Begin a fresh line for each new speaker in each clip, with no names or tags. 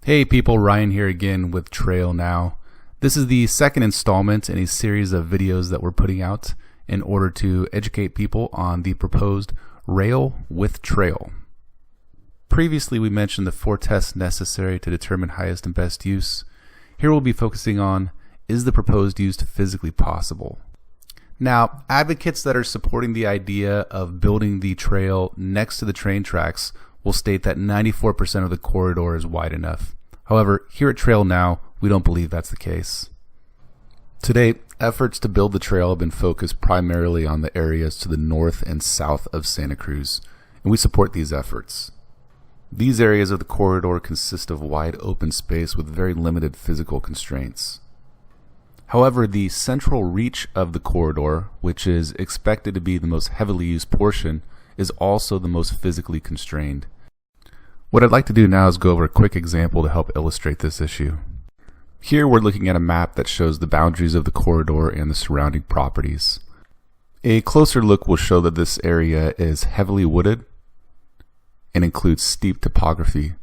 Hey people, Ryan here again with Trail Now. This is the second installment in a series of videos that we're putting out in order to educate people on the proposed rail with trail. Previously we mentioned the 4 tests necessary to determine highest and best use. Here we'll be focusing on, is the proposed use physically possible? Now, advocates that are supporting the idea of building the trail next to the train tracks will state that 94% of the corridor is wide enough. However, here at Trail Now, we don't believe that's the case. To date, efforts to build the trail have been focused primarily on the areas to the north and south of Santa Cruz, and we support these efforts. These areas of the corridor consist of wide open space with very limited physical constraints. However, the central reach of the corridor, which is expected to be the most heavily used portion, is also the most physically constrained. What I'd like to do now is go over a quick example to help illustrate this issue. Here we're looking at a map that shows the boundaries of the corridor and the surrounding properties. A closer look will show that this area is heavily wooded and includes steep topography.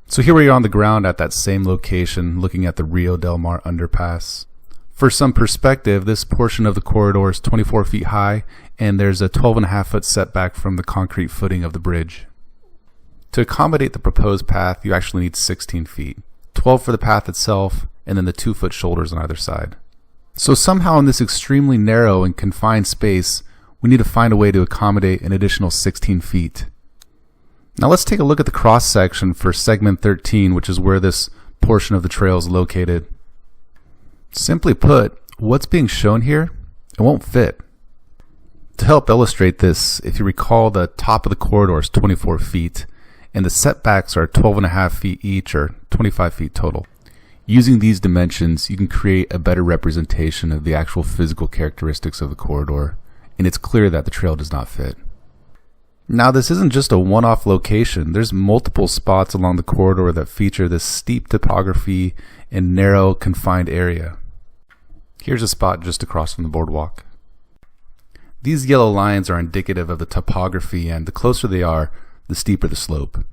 So here we are on the ground at that same location looking at the Rio Del Mar underpass. For some perspective, this portion of the corridor is 24 feet high and there's a 12.5 foot setback from the concrete footing of the bridge. To accommodate the proposed path, you actually need 16 feet, 12 for the path itself, and then the 2-foot shoulders on either side. So somehow in this extremely narrow and confined space, we need to find a way to accommodate an additional 16 feet. Now let's take a look at the cross section for segment 13, which is where this portion of the trail is located. Simply put, what's being shown here, it won't fit. To help illustrate this, if you recall, the top of the corridor is 24 feet, and the setbacks are 12.5 feet each, or 25 feet total. Using these dimensions, you can create a better representation of the actual physical characteristics of the corridor, and it's clear that the trail does not fit. Now this isn't just a one-off location. There's multiple spots along the corridor that feature this steep topography and narrow, confined area. Here's a spot just across from the boardwalk. These yellow lines are indicative of the topography, and the closer they are, the steeper the slope.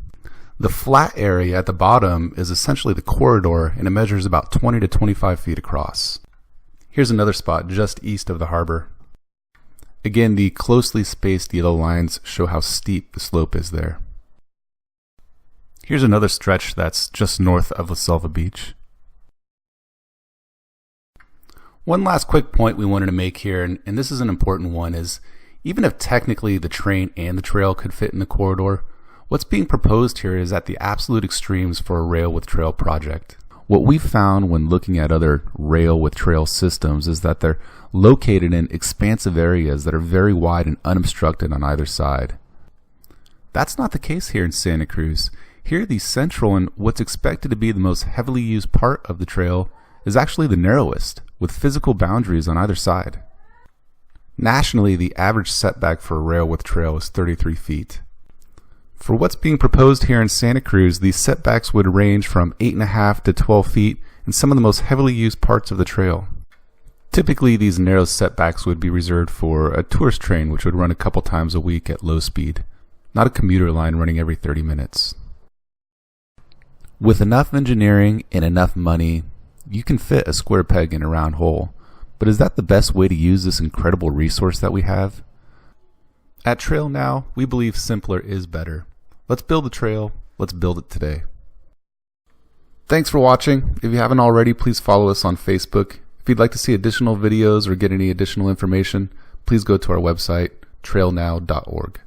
The flat area at the bottom is essentially the corridor, and it measures about 20 to 25 feet across. Here's another spot just east of the harbor. Again, the closely spaced yellow lines show how steep the slope is there. Here's another stretch that's just north of La Selva Beach. One last quick point we wanted to make here, and this is an important one, is even if technically the train and the trail could fit in the corridor, what's being proposed here is at the absolute extremes for a rail with trail project. What we've found when looking at other rail with trail systems is that they're located in expansive areas that are very wide and unobstructed on either side. That's not the case here in Santa Cruz. Here the central and what's expected to be the most heavily used part of the trail is actually the narrowest, with physical boundaries on either side. Nationally, the average setback for a rail with trail is 33 feet. For what's being proposed here in Santa Cruz, these setbacks would range from 8.5 to 12 feet in some of the most heavily used parts of the trail. Typically, these narrow setbacks would be reserved for a tourist train which would run a couple times a week at low speed, not a commuter line running every 30 minutes. With enough engineering and enough money, you can fit a square peg in a round hole. But is that the best way to use this incredible resource that we have? At Trail Now, we believe simpler is better. Let's build a trail. Let's build it today. Thanks for watching. If you haven't already, please follow us on Facebook. If you'd like to see additional videos or get any additional information, please go to our website, trailnow.org.